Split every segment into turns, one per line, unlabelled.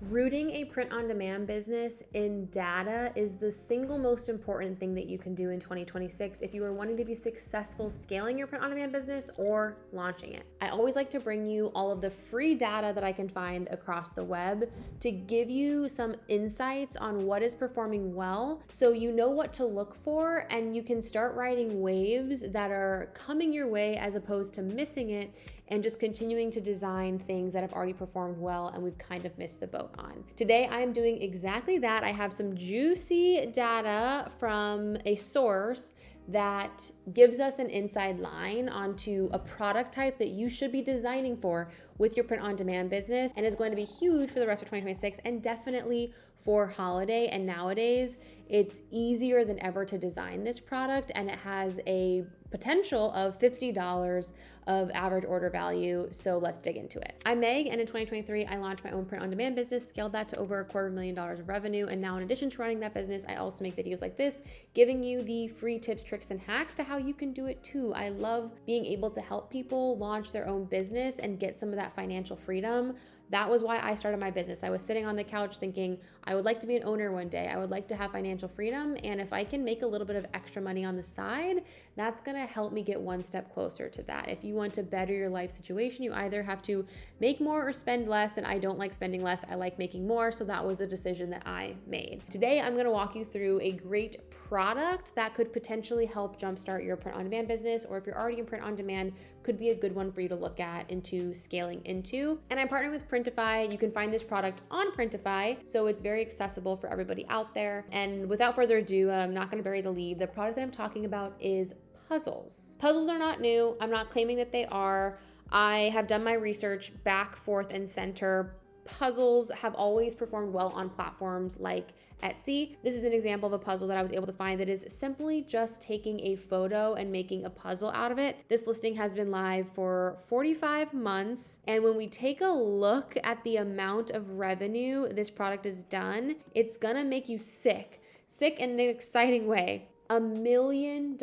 Rooting a print-on-demand business in data is the single most important thing that you can do in 2026 if you are wanting to be successful scaling your print-on-demand business or launching it. I always like to bring you all of the free data that I can find across the web to give you some insights on what is performing well so you know what to look for and you can start riding waves that are coming your way as opposed to missing it and just continuing to design things that have already performed well and we've kind of missed the boat on. Today, I am doing exactly that. I have some juicy data from a source that gives us an inside line onto a product type that you should be designing for with your print-on-demand business and is going to be huge for the rest of 2026 and definitely for holiday. And nowadays, it's easier than ever to design this product and it has a potential of $50 of average order value. So let's dig into it. I'm Meg, and in 2023, I launched my own print-on-demand business, scaled that to over $250,000 of revenue. And now in addition to running that business, I also make videos like this, giving you the free tips, tricks, and hacks to how you can do it too. I love being able to help people launch their own business and get some of that financial freedom. That was why I started my business. I was sitting on the couch thinking, I would like to be an owner one day. I would like to have financial freedom. And if I can make a little bit of extra money on the side, that's going to help me get one step closer to that. If you want to better your life situation, you either have to make more or spend less. And I don't like spending less. I like making more. So that was a decision that I made. Today, I'm going to walk you through a great product that could potentially help jumpstart your print-on-demand business, or if you're already in print-on-demand, could be a good one for you to look at into scaling into. And I'm partnering with Printify. You can find this product on Printify, so it's very accessible for everybody out there. And without further ado, I'm not going to bury the lead. The product that I'm talking about is puzzles. Puzzles are not new. I'm not claiming that they are. I have done my research back, forth, and center. Puzzles have always performed well on platforms like Etsy. This is an example of a puzzle that I was able to find that is simply just taking a photo and making a puzzle out of it. This listing has been live for 45 months. And when we take a look at the amount of revenue this product has done, it's gonna make you sick in an exciting way. $1 million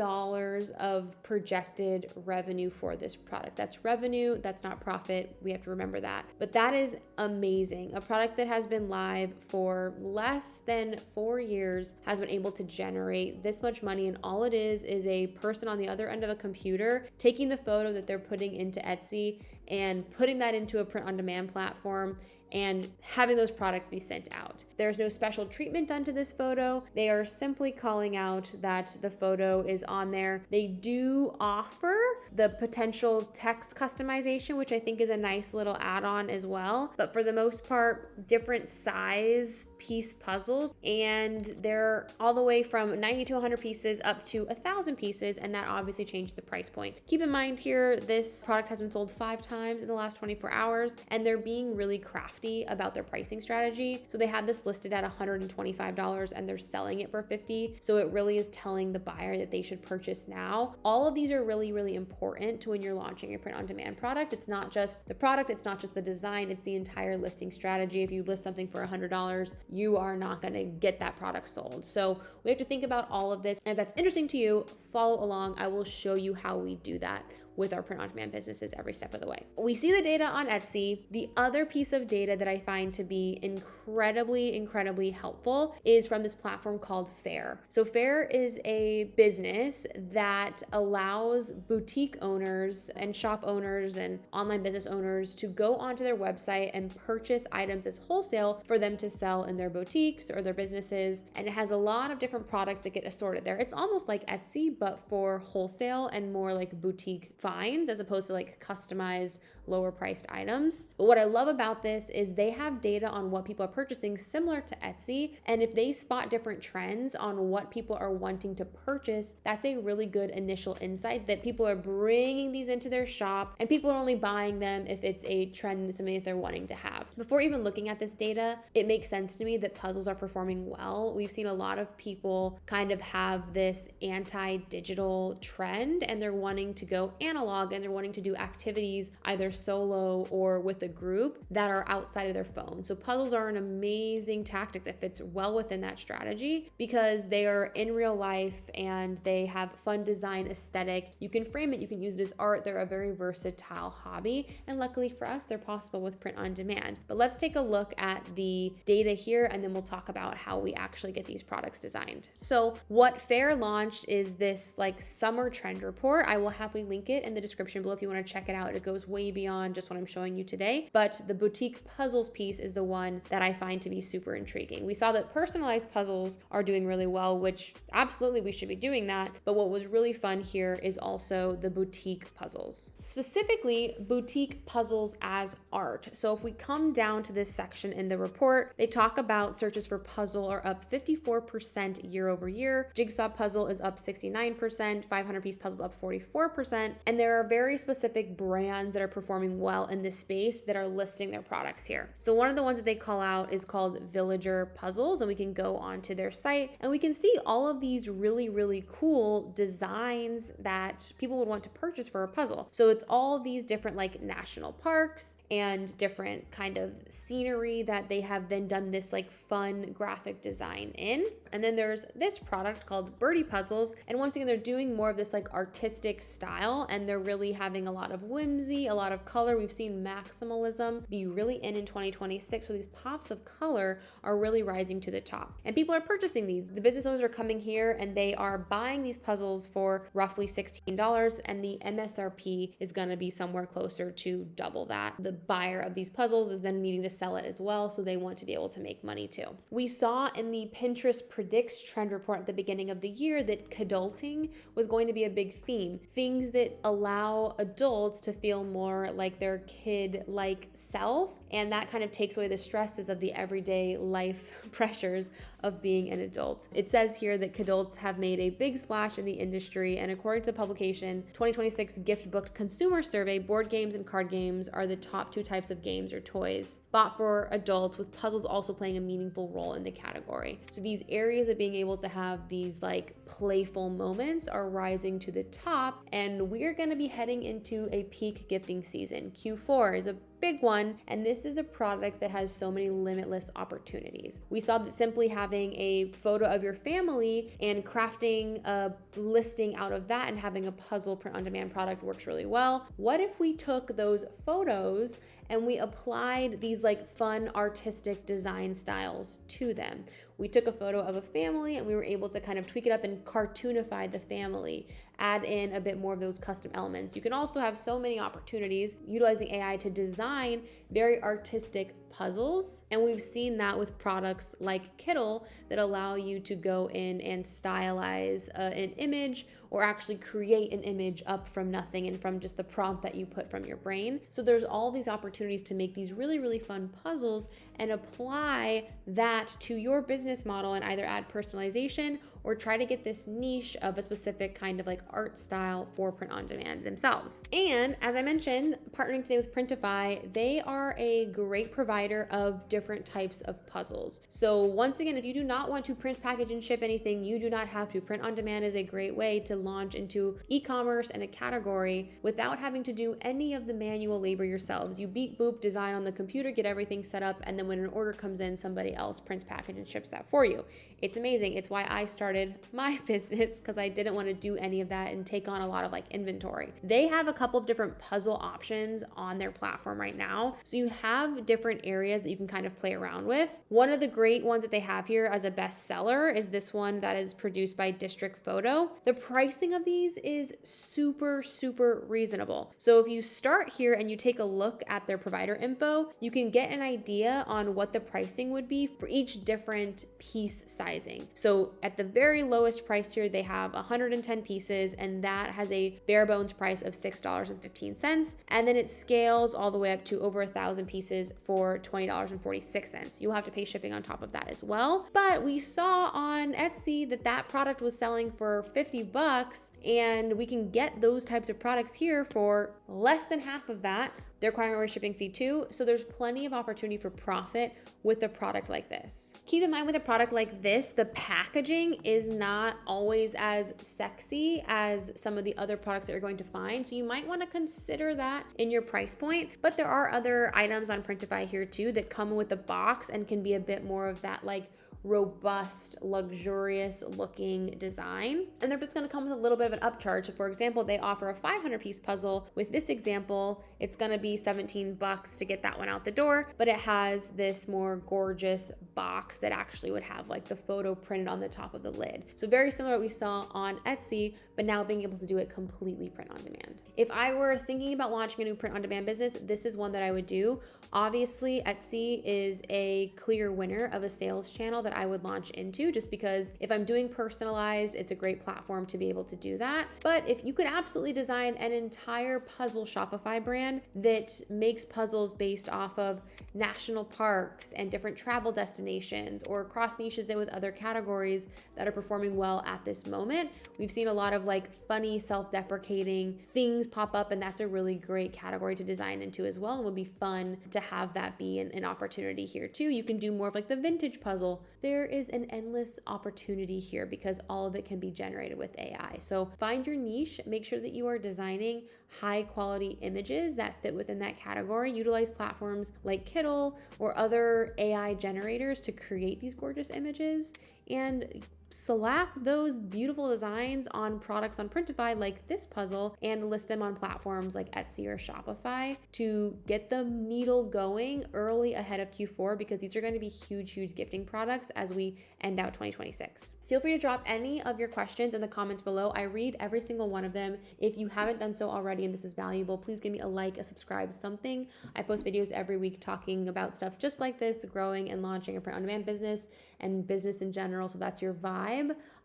of projected revenue for this product. That's revenue, that's not profit. We have to remember that. But that is amazing. A product that has been live for less than 4 years has been able to generate this much money. And all it is a person on the other end of a computer taking the photo that they're putting into Etsy and putting that into a print-on-demand platform and having those products be sent out. There's no special treatment done to this photo. They are simply calling out that the photo is on there. They do offer the potential text customization, which I think is a nice little add-on as well. But for the most part, different size piece puzzles, and they're all the way from 90 to 100 pieces up to 1,000 pieces, and that obviously changed the price point. Keep in mind here, this product has been sold 5 times in the last 24 hours, and they're being really crafty about their pricing strategy. So they have this listed at $125 and they're selling it for $50. So it really is telling the buyer that they should purchase now. All of these are really, really important to when you're launching a print-on-demand product. It's not just the product, it's not just the design, it's the entire listing strategy. If you list something for $100, you are not going to get that product sold. So we have to think about all of this. And if that's interesting to you, follow along. I will show you how we do that with our print-on-demand businesses every step of the way. We see the data on Etsy. The other piece of data that I find to be incredibly, incredibly helpful is from this platform called Faire. So Faire is a business that allows boutique owners and shop owners and online business owners to go onto their website and purchase items as wholesale for them to sell in their boutiques or their businesses. And it has a lot of different products that get assorted there. It's almost like Etsy, but for wholesale and more like boutique finds as opposed to like customized lower priced items. But what I love about this is they have data on what people are purchasing similar to Etsy. And if they spot different trends on what people are wanting to purchase, that's a really good initial insight that people are bringing these into their shop and people are only buying them if it's a trend and something that they're wanting to have. Before even looking at this data, it makes sense to me that puzzles are performing well. We've seen a lot of people kind of have this anti-digital trend and they're wanting to go analog and they're wanting to do activities either solo or with a group that are outside of their phone. So puzzles are an amazing tactic that fits well within that strategy because they are in real life and they have fun design aesthetic. You can frame it, you can use it as art. They're a very versatile hobby. And luckily for us, they're possible with print on demand. But let's take a look at the data here and then we'll talk about how we actually get these products designed. So what Faire launched is this like summer trend report. I will happily link it in the description below if you want to check it out. It goes way beyond just what I'm showing you today. But the boutique puzzles piece is the one that I find to be super intriguing. We saw that personalized puzzles are doing really well, which absolutely we should be doing that. But what was really fun here is also the boutique puzzles, specifically boutique puzzles as art. So if we come down to this section in the report, they talk about searches for puzzle are up 54% year over year. Jigsaw puzzle is up 69%, 500-piece puzzles up 44%. And there are very specific brands that are performing well in this space that are listing their products here. So one of the ones that they call out is called Villager Puzzles, and we can go onto their site and we can see all of these really, really cool designs that people would want to purchase for a puzzle. So it's all these different like national parks and different kind of scenery that they have then done this like fun graphic design in. And then there's this product called Birdie Puzzles. And once again, they're doing more of this like artistic style and they're really having a lot of whimsy, a lot of color. We've seen maximalism be really in 2026. So these pops of color are really rising to the top and people are purchasing these. The business owners are coming here and they are buying these puzzles for roughly $16 and the MSRP is going to be somewhere closer to double that. The buyer of these puzzles is then needing to sell it as well. So they want to be able to make money too. We saw in the Pinterest Predicts trend report at the beginning of the year that kidulting was going to be a big theme. Things that allow adults to feel more like their kid-like self. And that kind of takes away the stresses of the everyday life pressures of being an adult. It says here that kidults have made a big splash in the industry. And according to the publication 2026 Gift Book Consumer Survey, board games and card games are the top two types of games or toys bought for adults, with puzzles also playing a meaningful role in the category. So these areas of being able to have these like playful moments are rising to the top. And we're going to be heading into a peak gifting season. Q4 is a big one, and this is a product that has so many limitless opportunities. We saw that simply having a photo of your family and crafting a listing out of that and having a puzzle print on demand product works really well. What if we took those photos and we applied these like fun artistic design styles to them? We took a photo of a family and we were able to kind of tweak it up and cartoonify the family, add in a bit more of those custom elements. You can also have so many opportunities utilizing AI to design very artistic puzzles. And we've seen that with products like Kidult that allow you to go in and stylize an image or actually create an image up from nothing and from just the prompt that you put from your brain. So there's all these opportunities to make these really, really fun puzzles and apply that to your business model and either add personalization or try to get this niche of a specific kind of like art style for print on demand themselves. And as I mentioned, partnering today with Printify, they are a great provider of different types of puzzles. So once again, if you do not want to print, package, and ship anything, you do not have to. Print on demand is a great way to launch into e-commerce and a category without having to do any of the manual labor yourselves. You beep boop, design on the computer, get everything set up, and then when an order comes in, somebody else prints, package, and ships that for you. It's amazing. It's why I started my business, because I didn't want to do any of that and take on a lot of like inventory. They have a couple of different puzzle options on their platform right now. So you have different areas that you can kind of play around with. One of the great ones that they have here as a bestseller is this one that is produced by District Photo. The pricing of these is super, super reasonable. So if you start here and you take a look at their provider info, you can get an idea on what the pricing would be for each different piece sizing. So at the very lowest price here, they have 110 pieces, and that has a bare bones price of $6.15. And then it scales all the way up to over 1,000 pieces for $20.46. You'll have to pay shipping on top of that as well. But we saw on Etsy that that product was selling for $50, and we can get those types of products here for less than half of that, they're requiring a shipping fee too. So there's plenty of opportunity for profit with a product like this. Keep in mind with a product like this, the packaging is not always as sexy as some of the other products that you're going to find. So you might want to consider that in your price point. But there are other items on Printify here too that come with a box and can be a bit more of that like robust, luxurious looking design. And they're just gonna come with a little bit of an upcharge. So for example, they offer a 500 piece puzzle. With this example, it's gonna be $17 to get that one out the door, but it has this more gorgeous box that actually would have like the photo printed on the top of the lid. So very similar to what we saw on Etsy, but now being able to do it completely print on demand. If I were thinking about launching a new print on demand business, this is one that I would do. Obviously, Etsy is a clear winner of a sales channel that I would launch into, just because if I'm doing personalized, it's a great platform to be able to do that. But if you could absolutely design an entire puzzle Shopify brand that makes puzzles based off of national parks and different travel destinations, or cross niches it with other categories that are performing well at this moment, we've seen a lot of like funny, self-deprecating things pop up, and that's a really great category to design into as well, and would be fun to have that be an opportunity here too. You can do more of like the vintage puzzle. There is an endless opportunity here because all of it can be generated with AI. So find your niche, make sure that you are designing high quality images that fit within that category. Utilize platforms like Kidult or other AI generators to create these gorgeous images, and slap those beautiful designs on products on Printify like this puzzle and list them on platforms like Etsy or Shopify to get the needle going early ahead of Q4, because these are going to be huge gifting products as we end out 2026. Feel free to drop any of your questions in the comments below. I read every single one of them. If you haven't done so already and this is valuable, please give me a like, a subscribe, something. I post videos every week talking about stuff just like this, growing and launching a print on demand business and business in general. So that's your vibe.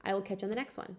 I will catch you on the next one.